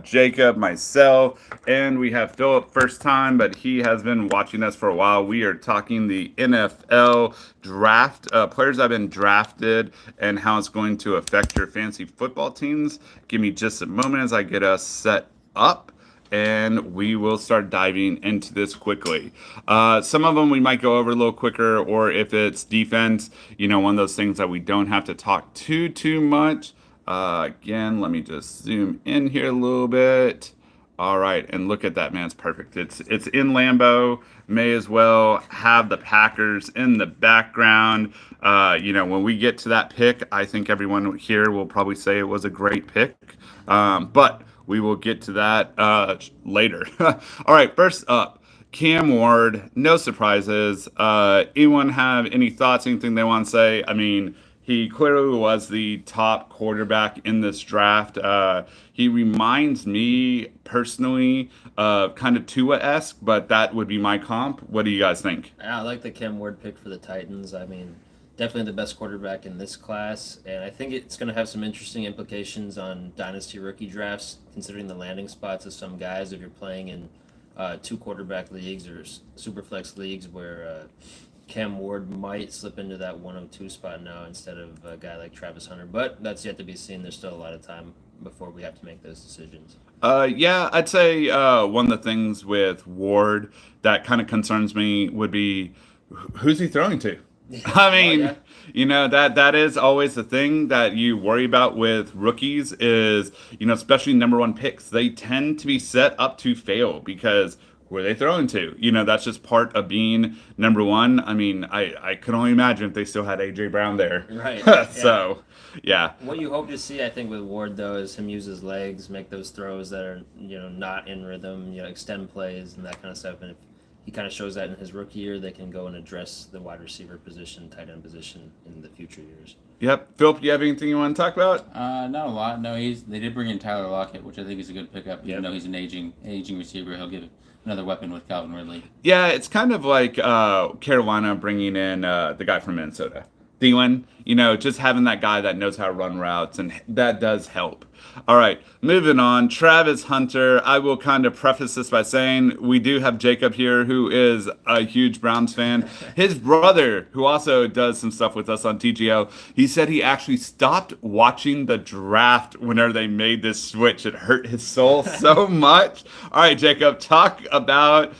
Jacob, myself, and we have Philip. First time, but he has been watching us for a while. We are talking the NFL draft, players that have been drafted, and how it's going to affect your fantasy football teams. Give me just a moment as I get us set up, and we will start diving into this quickly. Some of them we might go over a little quicker, or if it's defense, one of those things that we don't have to talk too much. Again, let me just zoom in here a little bit. All right, and look at that, man. It's perfect. It's in Lambeau. May as well have the Packers in the background. When we get to that pick, I think everyone here will probably say it was a great pick. But we will get to that later. All right, first up, Cam Ward. No surprises. Anyone have any thoughts? Anything they want to say? I mean, he clearly was the top quarterback in this draft. He reminds me personally of kind of Tua-esque, but that would be my comp. What do you guys think? Yeah, I like the Cam Ward pick for the Titans. I mean, definitely the best quarterback in this class, and I think it's going to have some interesting implications on dynasty rookie drafts, considering the landing spots of some guys. If you're playing in two quarterback leagues or super flex leagues where Cam Ward might slip into that 102 spot now instead of a guy like Travis Hunter, but that's yet to be seen. There's still a lot of time before we have to make those decisions. Yeah, I'd say one of the things with Ward that kind of concerns me would be who's he throwing to? I Well, mean, yeah, that is always the thing that you worry about with rookies is, especially number one picks. They tend to be set up to fail because who are they throwing to? That's just part of being number one. I mean, I can only imagine if they still had AJ Brown there. right. Yeah. So, yeah. What you hope to see, I think, with Ward though, is him use his legs, make those throws that are not in rhythm, extend plays and that kind of stuff. And if he kind of shows that in his rookie year, they can go and address the wide receiver position, tight end position in the future years. Yep. Philip, you have anything you want to talk about? Not a lot. No, they did bring in Tyler Lockett, which I think is a good pickup. Even Yep. though he's an aging receiver, he'll give another weapon with Calvin Ridley. Yeah, it's kind of like Carolina bringing in the guy from Minnesota, Thielen. Just having that guy that knows how to run routes, and that does help. All right, moving on. Travis Hunter. I will kind of preface this by saying we do have Jacob here, who is a huge Browns fan. His brother, who also does some stuff with us on TGO, he said he actually stopped watching the draft whenever they made this switch. It hurt his soul so much. All right, Jacob, talk about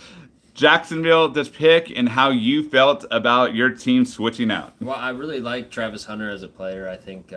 Jacksonville, this pick, and how you felt about your team switching out. Well, I really like Travis Hunter as a player. I think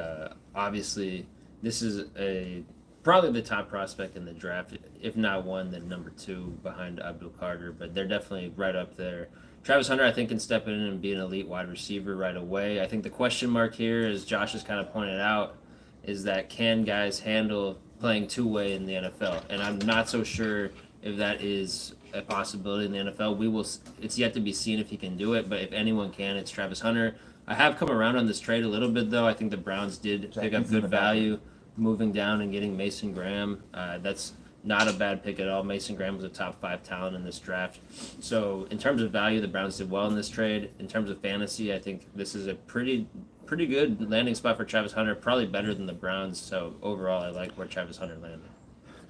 obviously this is a probably the top prospect in the draft, if not one, then number two behind Abdul Carter. But they're definitely right up there. Travis Hunter, I think, can step in and be an elite wide receiver right away. I think the question mark here, as Josh has kind of pointed out, is that can guys handle playing two-way in the NFL? And I'm not so sure if that is a possibility in the NFL. We will. It's yet to be seen if he can do it. But if anyone can, it's Travis Hunter. I have come around on this trade a little bit, though. I think the Browns did pick up good value moving down and getting Mason Graham. That's not a bad pick at all. Mason Graham was a top 5 talent in this draft. So in terms of value, the Browns did well in this trade. In terms of fantasy, I think this is a pretty good landing spot for Travis Hunter. Probably better than the Browns. So overall, I like where Travis Hunter landed.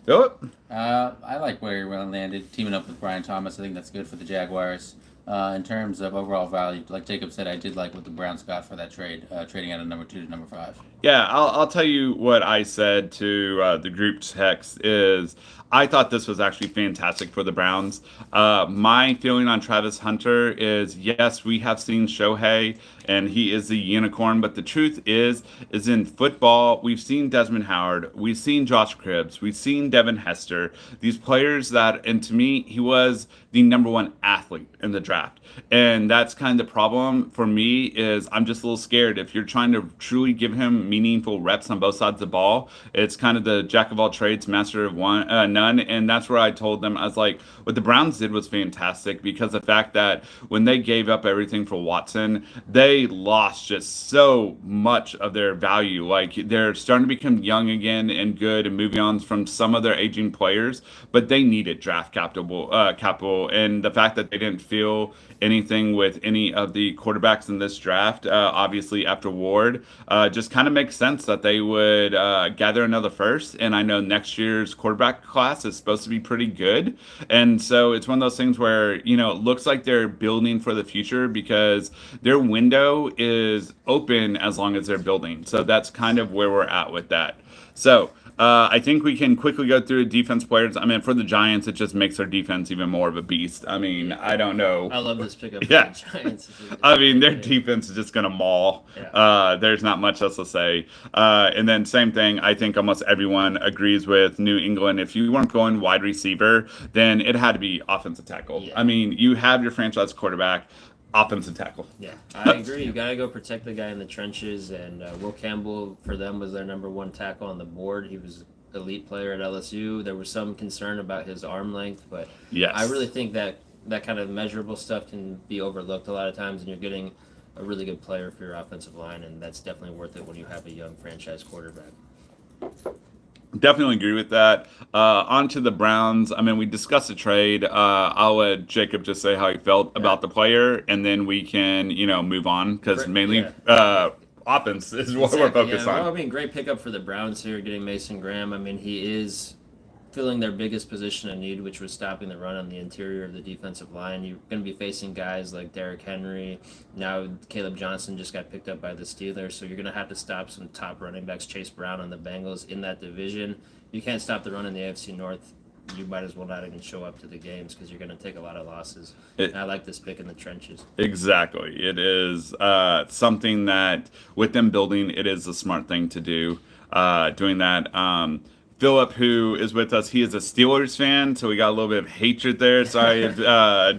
Philip? I like where he landed, teaming up with Brian Thomas. I think that's good for the Jaguars. In terms of overall value, like Jacob said, I did like what the Browns got for that trade, trading out of number 2 to number 5. Yeah, I'll tell you what I said to the group text is I thought this was actually fantastic for the Browns. My feeling on Travis Hunter is yes, we have seen Shohei and he is the unicorn, but the truth is in football, we've seen Desmond Howard, we've seen Josh Cribbs, we've seen Devin Hester, these players that, and to me, he was the number one athlete in the draft. And that's kind of the problem for me is I'm just a little scared. If you're trying to truly give him meaningful reps on both sides of the ball, it's kind of the jack of all trades, master of none. And that's where I told them, I was like, what the Browns did was fantastic because the fact that when they gave up everything for Watson, they they lost just so much of their value. Like they're starting to become young again and good and moving on from some of their aging players, but they needed draft capital, and the fact that they didn't feel anything with any of the quarterbacks in this draft, obviously after Ward, just kind of makes sense that they would gather another first. And I know next year's quarterback class is supposed to be pretty good, and so it's one of those things where it looks like they're building for the future because their window is open as long as they're building. So that's kind of where we're at with that. So I think we can quickly go through defense players. I mean, for the Giants, it just makes their defense even more of a beast. I mean, I don't know. I love this pickup. Yeah. For the Giants. I mean, their defense is just going to maul. Yeah. There's not much else to say. And then same thing, I think almost everyone agrees with New England. If you weren't going wide receiver, then it had to be offensive tackle. Yeah. I mean, you have your franchise quarterback. Offensive tackle. Yeah, I agree. You got to go protect the guy in the trenches. And Will Campbell, for them, was their number one tackle on the board. He was an elite player at LSU. There was some concern about his arm length, but Yes. I really think that kind of measurable stuff can be overlooked a lot of times, and you're getting a really good player for your offensive line, and that's definitely worth it when you have a young franchise quarterback. Definitely agree with that. On to the Browns. I mean, we discussed the trade. I'll let Jacob just say how he felt about the player, and then we can, move on because mainly offense is what we're focused on. Well, I mean, great pickup for the Browns here, getting Mason Graham. I mean, he is filling their biggest position of need, which was stopping the run on the interior of the defensive line. You're going to be facing guys like Derrick Henry. Now Caleb Johnson just got picked up by the Steelers, so you're going to have to stop some top running backs. Chase Brown on the Bengals in that division. You can't stop the run in the AFC North. You might as well not even show up to the games because you're going to take a lot of losses. And I like this pick in the trenches. Exactly. It is something that, with them building, it is a smart thing to do, doing that. Philip, who is with us, he is a Steelers fan, so we got a little bit of hatred there. Sorry if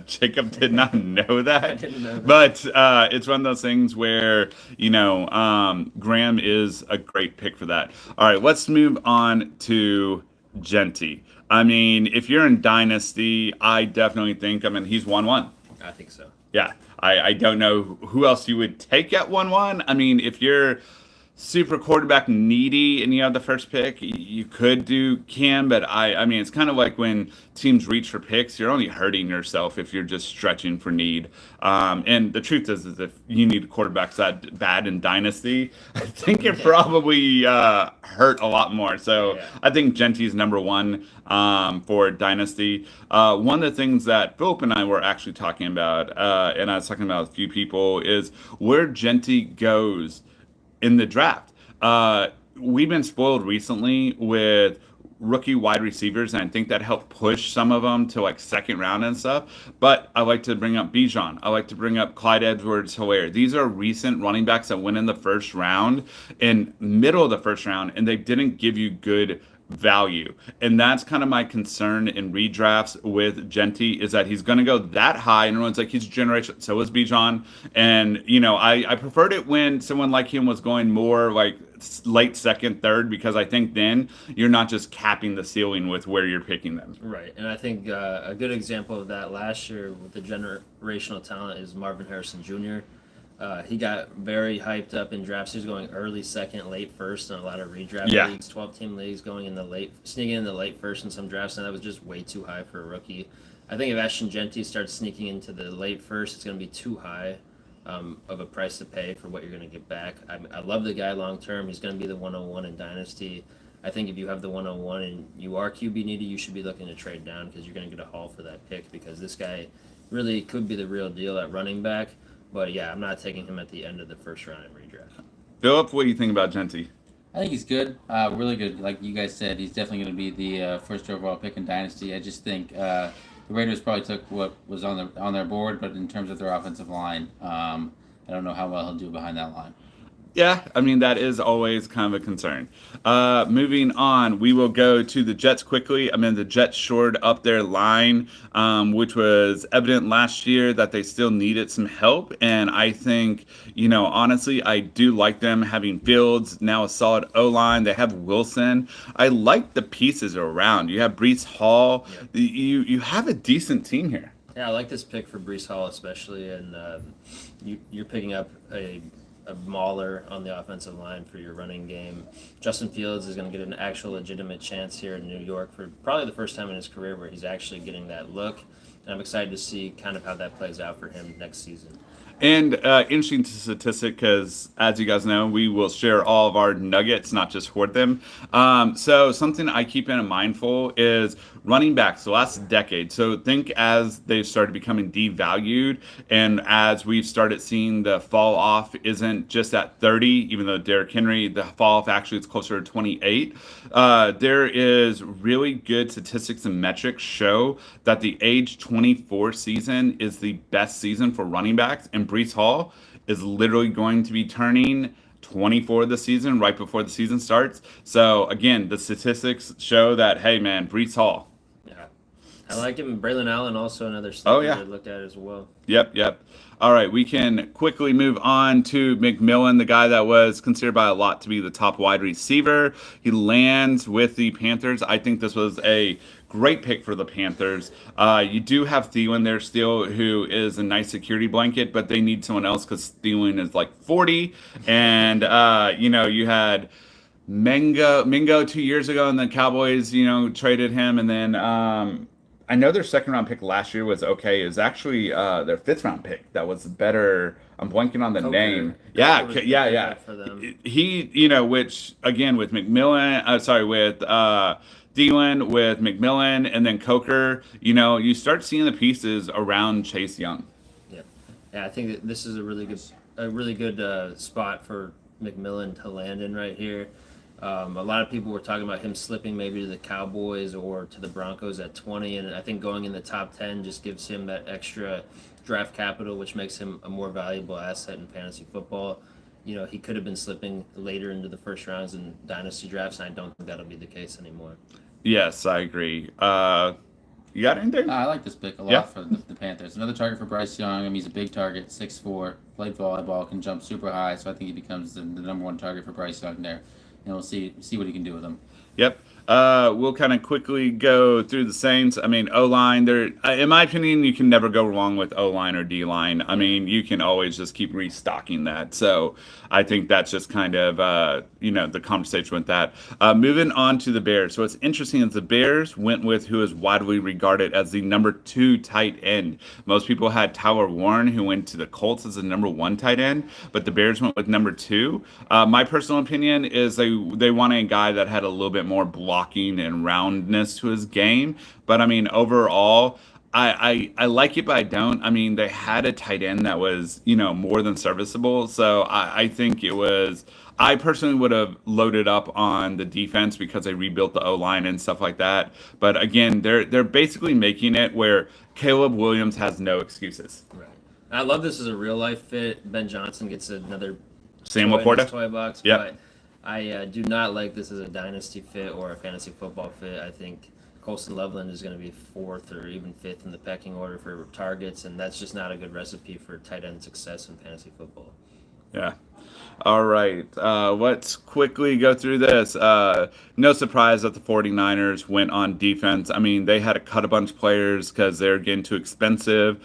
Jacob did not know that. I didn't know that. But it's one of those things where, Graham is a great pick for that. All right, let's move on to Genty. I mean, if you're in Dynasty, I definitely think, he's 1-1. I think so. Yeah, I don't know who else you would take at 1-1. I mean, if you're super quarterback needy and you have the first pick, you could do Cam, but I mean, it's kind of like when teams reach for picks, you're only hurting yourself if you're just stretching for need. And the truth is if you need quarterbacks that bad in Dynasty, I think it probably hurt a lot more. So Yeah. I think Genty's number one for Dynasty. One of the things that Philip and I were actually talking about, and I was talking about a few people, is where Genty goes in the draft. We've been spoiled recently with rookie wide receivers, and I think that helped push some of them to like second round and stuff. But I like to bring up Bijan. I like to bring up Clyde Edwards-Helaire. These are recent running backs that went in the first round, in middle of the first round, and they didn't give you good value. And that's kind of my concern in redrafts with Genty, is that he's going to go that high and everyone's like, he's a generation. So is Bijan. And, I preferred it when someone like him was going more like late second, third, because I think then you're not just capping the ceiling with where you're picking them. Right, and I think a good example of that last year with the generational talent is Marvin Harrison Jr. He got very hyped up in drafts. He was going early second, late first in a lot of redraft leagues, 12-team leagues, going in the late, sneaking in the late first in some drafts, and that was just way too high for a rookie. I think if Ashton Genty starts sneaking into the late first, it's going to be too high of a price to pay for what you're going to get back. I love the guy long term. He's going to be the 101 in Dynasty. I think if you have the 101 and you are QB needy, you should be looking to trade down because you're going to get a haul for that pick, because this guy really could be the real deal at running back. But yeah, I'm not taking him at the end of the first round in redraft. Philip, what do you think about Genty? I think he's good, really good. Like you guys said, he's definitely going to be the first overall pick in Dynasty. I just think the Raiders probably took what was on their board, but in terms of their offensive line, I don't know how well he'll do behind that line. Yeah, that is always kind of a concern. Moving on, we will go to the Jets quickly. The Jets shored up their line, which was evident last year that they still needed some help. And I think, honestly, I do like them having Fields, now a solid O-line. They have Wilson. I like the pieces around. You have Breece Hall. Yep. You have a decent team here. Yeah, I like this pick for Brees Hall especially, and you're picking up a mauler on the offensive line for your running game. Justin Fields is going to get an actual legitimate chance here in New York for probably the first time in his career where he's actually getting that look, and I'm excited to see kind of how that plays out for him next season. And interesting statistic because, as you guys know, we will share all of our nuggets, not just hoard them. So something I keep in mindful is running backs the last decade. So think as they've started becoming devalued, and as we've started seeing the fall off isn't just at 30, even though Derrick Henry, the fall off actually is closer to 28. There is really good statistics and metrics show that the age 24 season is the best season for running backs, and Brees Hall is literally going to be turning 24 this season, right before the season starts. So again, the statistics show that, hey man, Brees Hall. Yeah, I like him. Braylon Allen also another Oh sneaker yeah. to look at as well. Yep. All right, we can quickly move on to McMillan, the guy that was considered by a lot to be the top wide receiver. He lands with the Panthers. I think this was a great pick for the Panthers. You do have Thielen there still, who is a nice security blanket, but they need someone else because Thielen is like 40. And, you had Mingo 2 years ago, and the Cowboys, traded him. And then I know their second round pick last year was okay. It was actually their fifth round pick that was better. I'm blanking on the name. Coker was Yeah. good pick for them. He, which again with McMillan, with Thielen, with McMillan, and then Coker, you start seeing the pieces around Chase Young. Yeah, I think that this is a really good spot for McMillan to land in right here. A lot of people were talking about him slipping maybe to the Cowboys or to the Broncos at 20, and I think going in the top 10 just gives him that extra draft capital, which makes him a more valuable asset in fantasy football. He could have been slipping later into the first rounds in dynasty drafts, and I don't think that'll be the case anymore. Yes, I agree. You got anything? I like this pick a lot Yeah. for the Panthers. Another target for Bryce Young. I mean, he's a big target, 6'4", played volleyball, can jump super high, so I think he becomes the number one target for Bryce Young there. And we'll see what he can do with him. Yep. We'll kind of quickly go through the Saints. I mean, O-line, in my opinion, you can never go wrong with O-line or D-line. I mean, you can always just keep restocking that. So I think that's just kind of, the conversation with that. Moving on to the Bears. So what's interesting is the Bears went with who is widely regarded as the number 2 tight end. Most people had Tyler Warren, who went to the Colts as the number 1 tight end, but the Bears went with number 2. My personal opinion is they wanted a guy that had a little bit more blocking and roundness to his game. But I mean, overall, I like it, but I don't. I mean, they had a tight end that was, more than serviceable. So I think it was. I personally would have loaded up on the defense because they rebuilt the O-line and stuff like that. But again, they're basically making it where Caleb Williams has no excuses. Right. I love this as a real life fit. Ben Johnson gets another Sam toy in Laporta. his toy box, Yep. but I do not like this as a dynasty fit or a fantasy football fit. I think Colston Loveland is going to be 4th or even 5th in the pecking order for targets, and that's just not a good recipe for tight end success in fantasy football. Yeah. All right. Let's quickly go through this. No surprise that the 49ers went on defense. I mean, they had to cut a bunch of players because they're getting too expensive.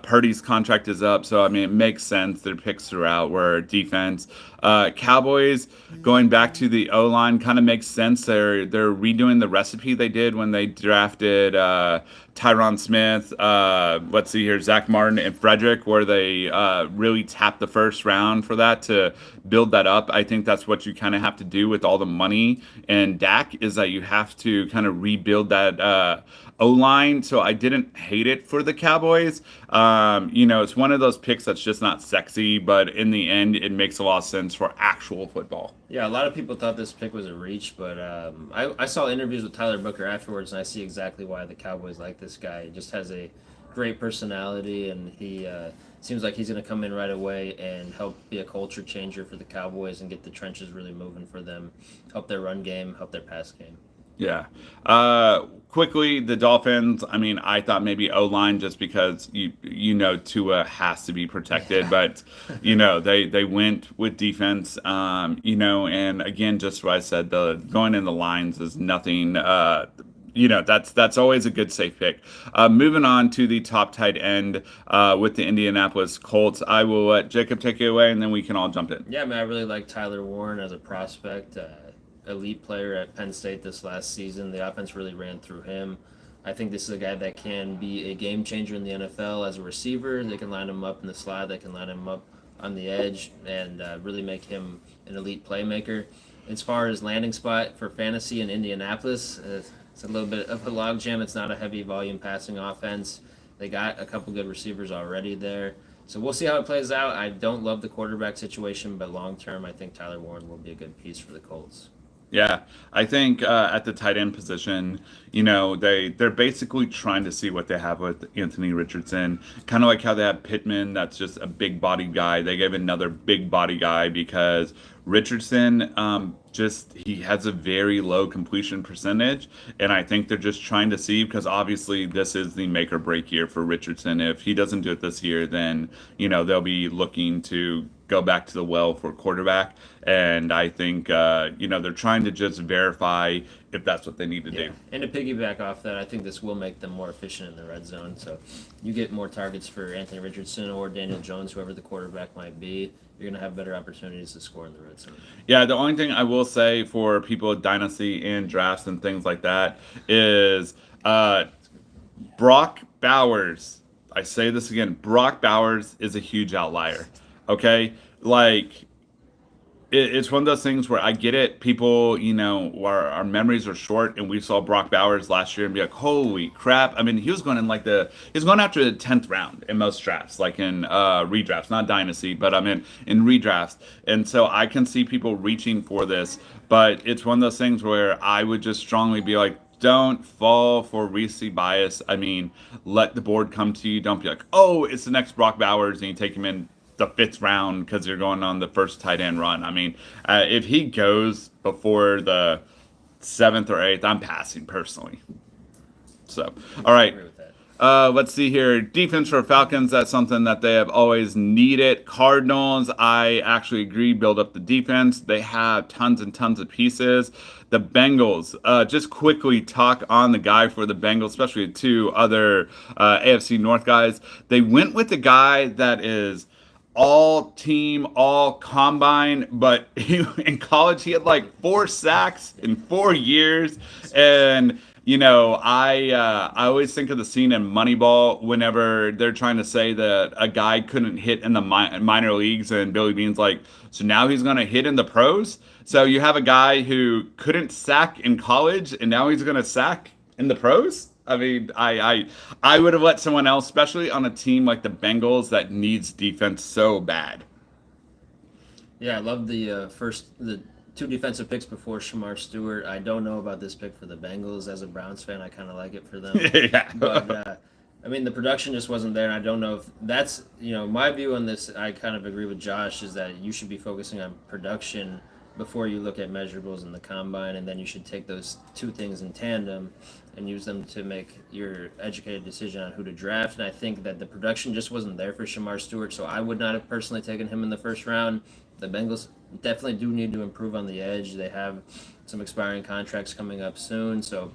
Purdy's contract is up, so I mean, it makes sense. Their picks throughout were defense. Cowboys going back to the O-line kind of makes sense. They're redoing the recipe they did when they drafted Tyron Smith, let's see here, Zach Martin and Frederick, where they really tapped the first round for that to build that up. I think that's what you kind of have to do with all the money and Dak, is that you have to kind of rebuild that O-line. So I didn't hate it for the Cowboys. It's one of those picks that's just not sexy, but in the end, it makes a lot of sense for actual football. Yeah, a lot of people thought this pick was a reach, but I saw interviews with Tyler Booker afterwards, and I see exactly why the Cowboys like this guy. He just has a great personality, and he seems like he's going to come in right away and help be a culture changer for the Cowboys and get the trenches really moving for them, help their run game, help their pass game. Yeah. Quickly, the Dolphins, I mean, I thought maybe O-line just because, Tua has to be protected. But, they went with defense, and again, just what I said, the going in the lines is nothing. that's always a good safe pick. Moving on to the top tight end with the Indianapolis Colts, I will let Jacob take it away, and then we can all jump in. Yeah, man, I really like Tyler Warren as a prospect. Elite player at Penn State this last season. The offense really ran through him. I think this is a guy that can be a game changer in the NFL as a receiver. They can line him up in the slot. They can line him up on the edge and really make him an elite playmaker. As far as landing spot for fantasy in Indianapolis, it's a little bit of a logjam. It's not a heavy volume passing offense. They got a couple good receivers already there. So we'll see how it plays out. I don't love the quarterback situation, but long term, I think Tyler Warren will be a good piece for the Colts. Yeah, I think at the tight end position, they're basically trying to see what they have with Anthony Richardson. Kind of like how they have Pittman, that's just a big body guy. They gave another big body guy because Richardson just he has a very low completion percentage, and I think they're just trying to see because obviously this is the make or break year for Richardson. If he doesn't do it this year, then they'll be looking to go back to the well for quarterback. And I think they're trying to just verify if that's what they need to do. And to piggyback off that, I think this will make them more efficient in the red zone. So you get more targets for Anthony Richardson or Daniel Jones, whoever the quarterback might be. You're going to have better opportunities to score in the red zone. Yeah, the only thing I will say for people with dynasty and drafts and things like that is Brock Bowers. I say this again, Brock Bowers is a huge outlier. Okay? Like, it's one of those things where I get it. People, our memories are short, and we saw Brock Bowers last year and be like, "Holy crap!" I mean, he was going after the 10th round in most drafts, like in redrafts, not dynasty, but in redrafts. And so I can see people reaching for this, but it's one of those things where I would just strongly be like, don't fall for recency bias. I mean, let the board come to you. Don't be like, "Oh, it's the next Brock Bowers," and you take him in the 5th round because you're going on the first tight end run. I mean, if he goes before the 7th or 8th, I'm passing personally. So, all right. I agree with that. Let's see here. Defense for Falcons, that's something that they have always needed. Cardinals, I actually agree, build up the defense. They have tons and tons of pieces. The Bengals, just quickly talk on the guy for the Bengals, especially the 2 other AFC North guys. They went with the guy that is all team, all combine, but in college he had like 4 sacks in 4 years. And I always think of the scene in Moneyball whenever they're trying to say that a guy couldn't hit in the minor leagues, and Billy Bean's like, so now he's going to hit in the pros. So you have a guy who couldn't sack in college, and now he's going to sack in the pros. I mean, I would have let someone else, especially on a team like the Bengals that needs defense so bad. Yeah, I love the 2 defensive picks before Shamar Stewart. I don't know about this pick for the Bengals. As a Browns fan, I kind of like it for them. Yeah. But the production just wasn't there, and I don't know if that's my view on this. I kind of agree with Josh, is that you should be focusing on production before you look at measurables in the combine, and then you should take those 2 things in tandem and use them to make your educated decision on who to draft. And I think that the production just wasn't there for Shamar Stewart, so I would not have personally taken him in the 1st round. The Bengals definitely do need to improve on the edge. They have some expiring contracts coming up soon, so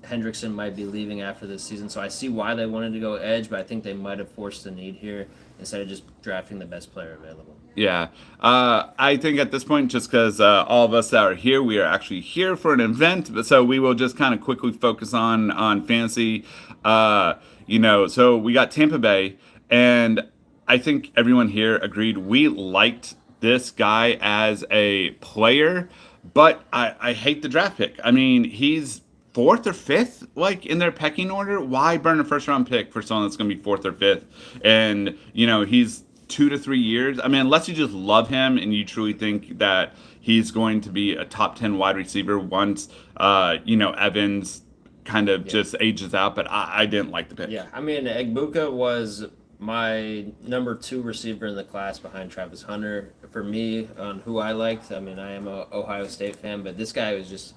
Hendrickson might be leaving after this season. So I see why they wanted to go edge, but I think they might have forced the need here instead of just drafting the best player available. Yeah. I think at this point, just because all of us that are here, we are actually here for an event, so we will just kind of quickly focus on fantasy. So we got Tampa Bay, and I think everyone here agreed we liked this guy as a player, but I hate the draft pick. I mean, he's 4th or 5th, like in their pecking order. Why burn a 1st-round pick for someone that's going to be 4th or 5th? And he's 2 to 3 years. I mean, unless you just love him and you truly think that he's going to be a top 10 wide receiver once Evans kind of just ages out. But I didn't like the pick. Yeah, I mean, Egbuka was my number 2 receiver in the class behind Travis Hunter. For me, on who I liked, I mean, I am a Ohio State fan, but this guy was just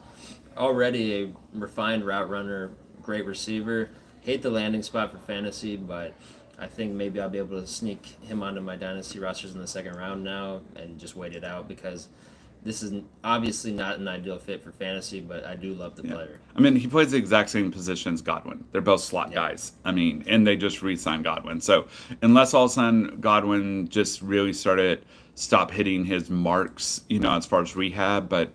already a refined route runner, great receiver. Hate the landing spot for fantasy, but I think maybe I'll be able to sneak him onto my dynasty rosters in the 2nd round now and just wait it out, because this is obviously not an ideal fit for fantasy, but I do love the player. I mean, he plays the exact same position as Godwin. They're both slot Yeah. guys. I mean, and they just re-signed Godwin. So unless all of a sudden Godwin just really stop hitting his marks, as far as rehab. But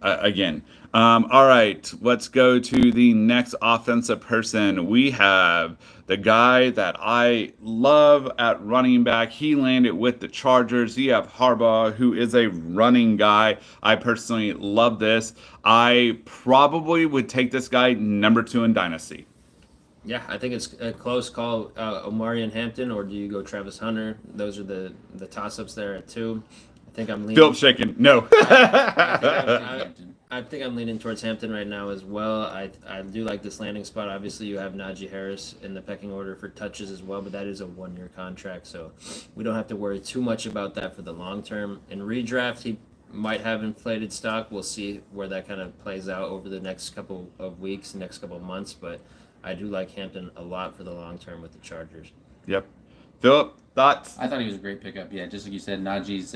again, all right, let's go to the next offensive person. We have the guy that I love at running back. He landed with the Chargers. You have Harbaugh, who is a running guy. I personally love this. I probably would take this guy number 2 in Dynasty. Yeah, I think it's a close call. Omari and Hampton, or do you go Travis Hunter? Those are the toss-ups there at 2. I think I'm leaning. Philip shaking. No. I think I'm leaning towards Hampton right now as well. I do like this landing spot. Obviously, you have Najee Harris in the pecking order for touches as well, but that is a 1-year contract, so we don't have to worry too much about that for the long term. In redraft, he might have inflated stock. We'll see where that kind of plays out over the next couple of weeks, next couple of months, but I do like Hampton a lot for the long term with the Chargers. Yep. Philip, thoughts? I thought he was a great pickup. Yeah, just like you said, Najee's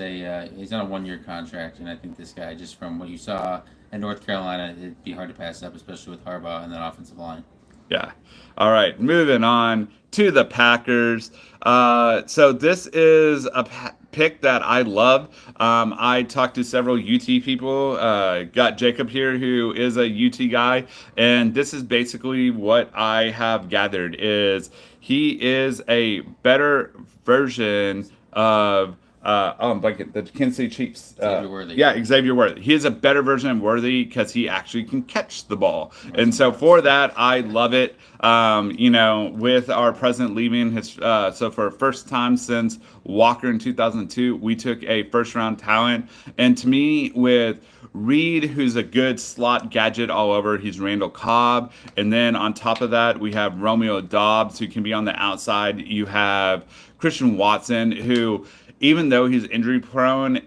he's on a 1-year contract, and I think this guy, just from what you saw in North Carolina, it'd be hard to pass up, especially with Harbaugh and that offensive line. Yeah. All right. Moving on to the Packers. So this is a pick that I love. I talked to several UT people. Got Jacob here, who is a UT guy, and this is basically what I have gathered: is he is a better version of. I'm blanking. The Kansas City Chiefs. Xavier Worthy. Yeah, Xavier Worthy. He is a better version of Worthy because he actually can catch the ball. And so for that, I love it. With our president leaving his, so for first time since Walker in 2002, we took a first-round talent. And to me, with Reed, who's a good slot gadget all over, he's Randall Cobb. And then on top of that, we have Romeo Dobbs, who can be on the outside. You have Christian Watson, who, even though he's injury prone,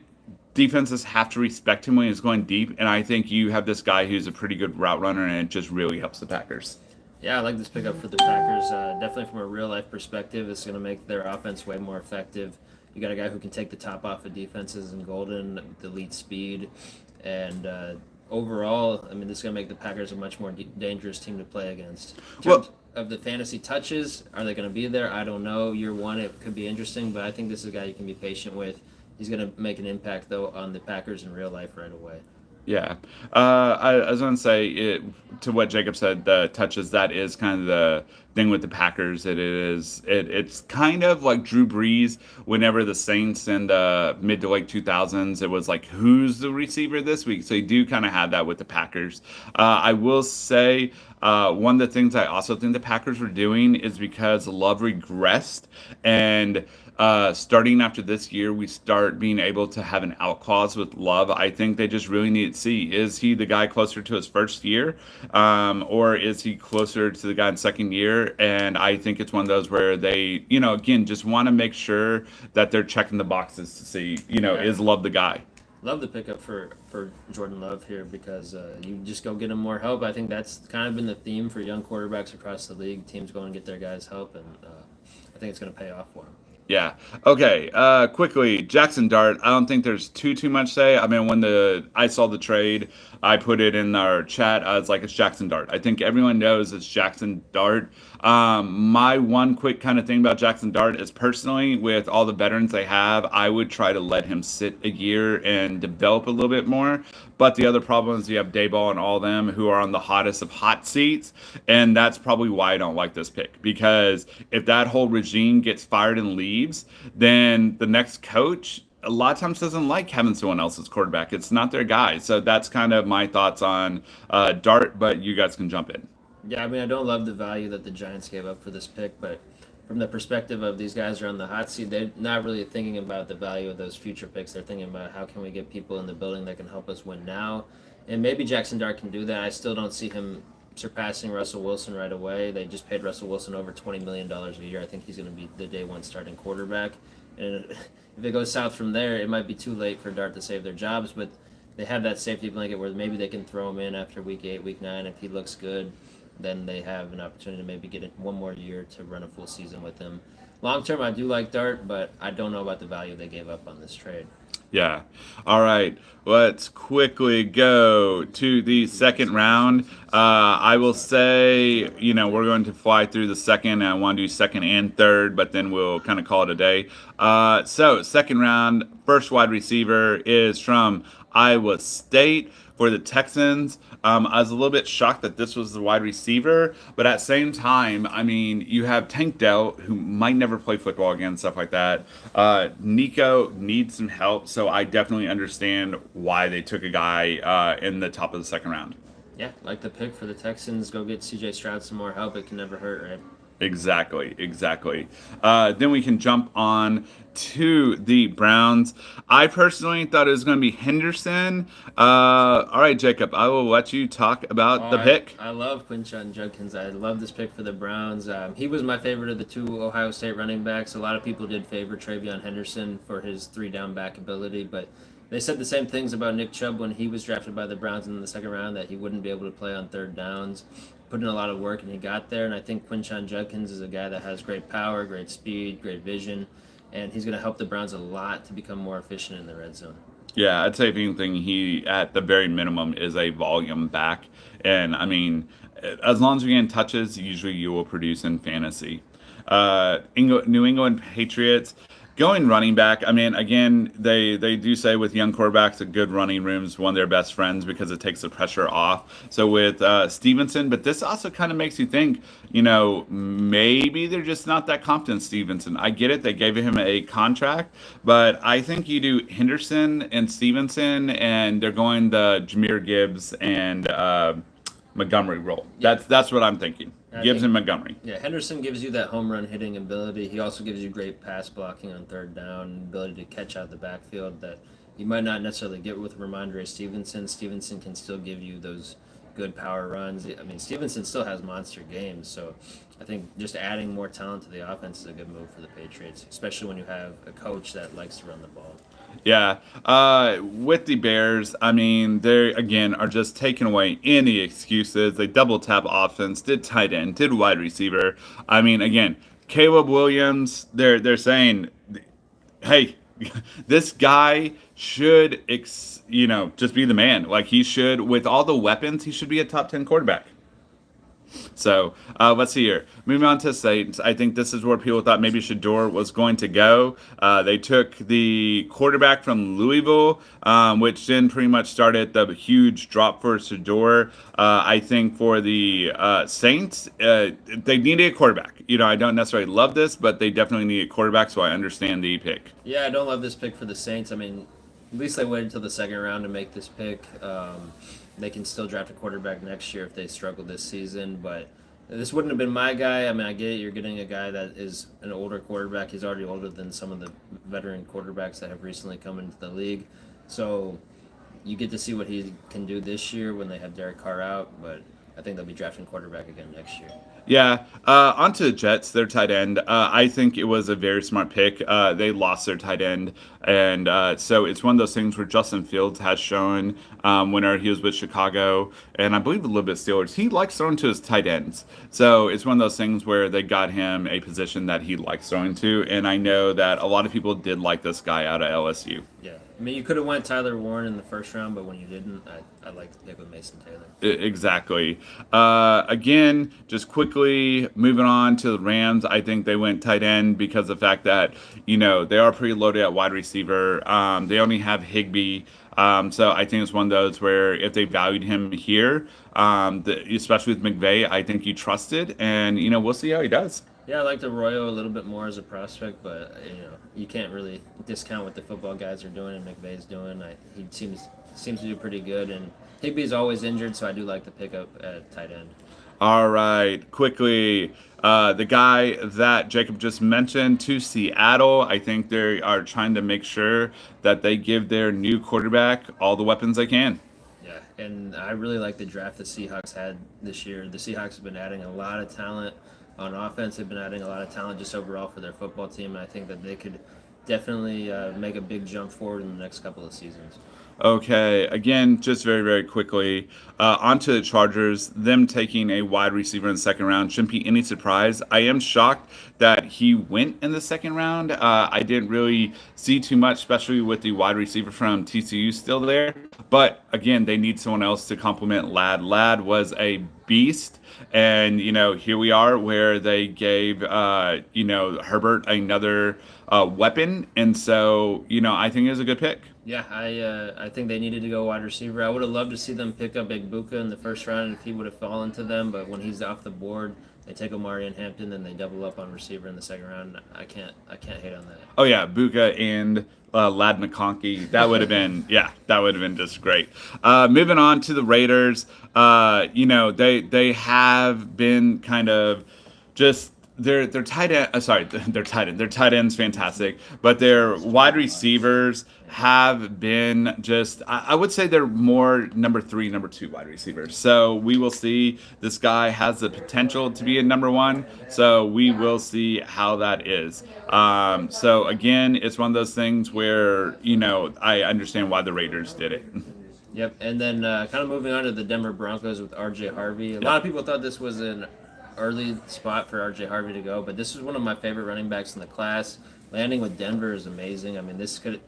defenses have to respect him when he's going deep. And I think you have this guy who's a pretty good route runner, and it just really helps the Packers. Yeah, I like this pickup for the Packers. Definitely from a real-life perspective, it's going to make their offense way more effective. You got a guy who can take the top off of defenses in Golden, the elite speed. And overall, I mean, this is going to make the Packers a much more dangerous team to play against. In terms of the fantasy touches, are they going to be there? I don't know. Year 1, it could be interesting, but I think this is a guy you can be patient with. He's going to make an impact, though, on the Packers in real life right away. Yeah. I was going to say, to what Jacob said, the touches, that is kind of the thing with the Packers. It's kind of like Drew Brees whenever the Saints in the mid to late 2000s, it was like, who's the receiver this week? So you do kind of have that with the Packers. I will say, one of the things I also think the Packers were doing is because Love regressed, and starting after this year, we start being able to have an out clause with Love. I think they just really need to see, is he the guy closer to his first year, or is he closer to the guy in second year? And I think it's one of those where they, again, just want to make sure that they're checking the boxes to see, is Love the guy? Love the pickup for Jordan Love here, because you just go get him more help. I think that's kind of been the theme for young quarterbacks across the league. Teams going to get their guys help, and I think it's going to pay off for him. Yeah. Okay. Quickly, Jackson Dart. I don't think there's too much to say. I mean, when I saw the trade, I put it in our chat. I was like, it's Jackson Dart. I think everyone knows it's Jackson Dart. My one quick kind of thing about Jackson Dart is, personally, with all the veterans they have, I would try to let him sit a year and develop a little bit more. But the other problem is you have Dayball and all of them who are on the hottest of hot seats. And that's probably why I don't like this pick. Because if that whole regime gets fired and leaves, then the next coach a lot of times doesn't like having someone else's quarterback. It's not their guy. So that's kind of my thoughts on Dart, but you guys can jump in. Yeah, I mean, I don't love the value that the Giants gave up for this pick, but from the perspective of these guys are on the hot seat, they're not really thinking about the value of those future picks. They're thinking about how can we get people in the building that can help us win now. And maybe Jackson Dart can do that. I still don't see him surpassing Russell Wilson right away. They just paid Russell Wilson over $20 million a year. I think he's going to be the day 1 starting quarterback. And if it goes south from there, it might be too late for Dart to save their jobs, but they have that safety blanket where maybe they can throw him in after week 8, week 9. If he looks good, then they have an opportunity to maybe get it 1 more year to run a full season with him. Long term, I do like Dart, but I don't know about the value they gave up on this trade. Yeah. All right. Let's quickly go to the second round. I will say, we're going to fly through the second. And I want to do second and third, but then we'll kind of call it a day. So, second round, first wide receiver is from Iowa State for the Texans. I was a little bit shocked that this was the wide receiver, but at the same time, I mean, you have Tank Dell, who might never play football again, stuff like that. Nico needs some help, so I definitely understand why they took a guy in the top of the second round. Yeah, like the pick for the Texans. Go get C.J. Stroud some more help. It can never hurt, right? Exactly, exactly. Then we can jump on to the Browns. I personally thought it was going to be Henderson. All right, Jacob, I will let you talk about the pick. I love Quinshon Judkins. I love this pick for the Browns. He was my favorite of the two Ohio State running backs. A lot of people did favor Travion Henderson for his three-down back ability, but they said the same things about Nick Chubb when he was drafted by the Browns in the second round, that he wouldn't be able to play on third downs. Put in a lot of work, and he got there. And I think Quinshon Judkins is a guy that has great power, great speed, great vision, and he's going to help the Browns a lot to become more efficient in the red zone. Yeah, I'd say if anything, he at the very minimum is a volume back, and I mean, as long as you're getting touches, usually you will produce in fantasy. New England Patriots going running back. I mean, again, they do say with young quarterbacks, a good running room is one of their best friends because it takes the pressure off. So with Stevenson, but this also kind of makes you think, maybe they're just not that confident. Stevenson, I get it, they gave him a contract, but I think you do Henderson and Stevenson, and they're going the Jameer Gibbs and Montgomery role. Yeah. That's what I'm thinking. Gibbs and Montgomery. Yeah, Henderson gives you that home run hitting ability. He also gives you great pass blocking on third down, ability to catch out the backfield that you might not necessarily get with Ramondre Stevenson. Stevenson can still give you those good power runs. I mean, Stevenson still has monster games, so I think just adding more talent to the offense is a good move for the Patriots, especially when you have a coach that likes to run the ball. Yeah. With the Bears, I mean, they again are just taking away any excuses. They double tap offense, did tight end, did wide receiver. I mean, again, Caleb Williams, they're saying, hey, this guy should just be the man. Like he should, with all the weapons, he should be a top 10 quarterback. So let's see here. Moving on to Saints, I think this is where people thought maybe Shador was going to go. They took the quarterback from Louisville, which then pretty much started the huge drop for Shador. I think for the Saints, they needed a quarterback. I don't necessarily love this, but they definitely need a quarterback, so I understand the pick. Yeah, I don't love this pick for the Saints. I mean, at least they waited until the second round to make this pick. They can still draft a quarterback next year if they struggle this season, but this wouldn't have been my guy. I mean, I get it. You're getting a guy that is an older quarterback. He's already older than some of the veteran quarterbacks that have recently come into the league. So you get to see what he can do this year when they have Derek Carr out, but I think they'll be drafting quarterback again next year. Yeah, onto the Jets, their tight end. I think it was a very smart pick. They lost their tight end, and so it's one of those things where Justin Fields has shown when he was with Chicago, and I believe a little bit Steelers, he likes throwing to his tight ends. So it's one of those things where they got him a position that he likes throwing to, and I know that a lot of people did like this guy out of LSU. Yeah, I mean, you could have went Tyler Warren in the first round, but when you didn't, I like to pick with Mason Taylor. Exactly. Again, just quickly moving on to the Rams, I think they went tight end because of the fact that, they are pretty loaded at wide receiver. They only have Higbee. So I think it's one of those where if they valued him here, especially with McVay, I think you trusted, and, we'll see how he does. Yeah, I liked Arroyo a little bit more as a prospect, but you can't really discount what the football guys are doing and McVay's doing. He seems to do pretty good, and Higbee's always injured, so I do like the pickup at tight end. All right, quickly, the guy that Jacob just mentioned to Seattle, I think they are trying to make sure that they give their new quarterback all the weapons they can. Yeah, and I really like the draft the Seahawks had this year. The Seahawks have been adding a lot of talent on offense. They've been adding a lot of talent just overall for their football team, and I think that they could definitely make a big jump forward in the next couple of seasons. Okay, again, just very, very quickly, onto the Chargers. Them taking a wide receiver in the second round shouldn't be any surprise. I am shocked that he went in the second round. I didn't really see too much, especially with the wide receiver from TCU still there. But again, they need someone else to complement Lad. Lad was a beast. And, here we are where they gave, Herbert another weapon. And so, I think it was a good pick. Yeah, I think they needed to go wide receiver. I would have loved to see them pick up Igbuka in the first round if he would have fallen to them. But when he's off the board, they take Omari and Hampton, then they double up on receiver in the second round. I can't hate on that. Oh yeah, Buka and Lad McConkey. That would have been that would have been just great. Moving on to the Raiders. They have been kind of just their tight end. Sorry, their tight end. Their tight end's fantastic, but their wide receivers have been just. I would say they're more number 3, number 2 wide receivers. So we will see. This guy has the potential to be a number 1. So we will see how that is. So again, it's one of those things where I understand why the Raiders did it. Yep, and then kind of moving on to the Denver Broncos with R.J. Harvey. A lot of people thought this was an early spot for R.J. Harvey to go, but this is one of my favorite running backs in the class. Landing with Denver is amazing. I mean,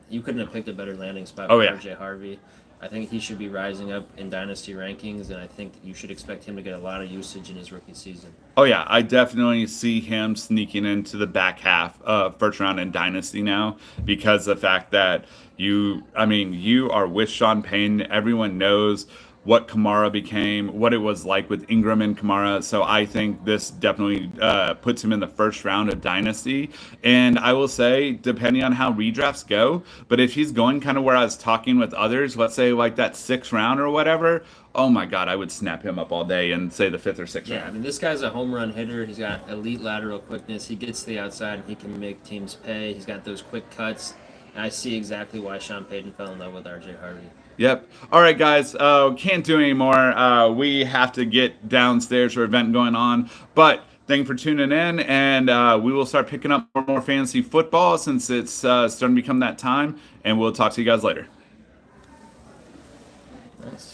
you couldn't have picked a better landing spot for R.J. Harvey. I think he should be rising up in dynasty rankings, and I think you should expect him to get a lot of usage in his rookie season. Oh yeah, I definitely see him sneaking into the back half of first round in dynasty now because the fact that you are with Sean Payton. Everyone knows what Kamara became, what it was like with Ingram and Kamara. So I think this definitely puts him in the first round of Dynasty. And I will say, depending on how redrafts go, but if he's going kind of where I was talking with others, let's say like that 6th round or whatever, oh my God, I would snap him up all day and say the 5th or 6th round. Yeah, I mean, this guy's a home run hitter. He's got elite lateral quickness. He gets to the outside and he can make teams pay. He's got those quick cuts. And I see exactly why Sean Payton fell in love with R.J. Harvey. Yep. All right, guys. Can't do anymore. We have to get downstairs for an event going on. But thank you for tuning in, and we will start picking up more fantasy football since it's starting to become that time. And we'll talk to you guys later. Nice.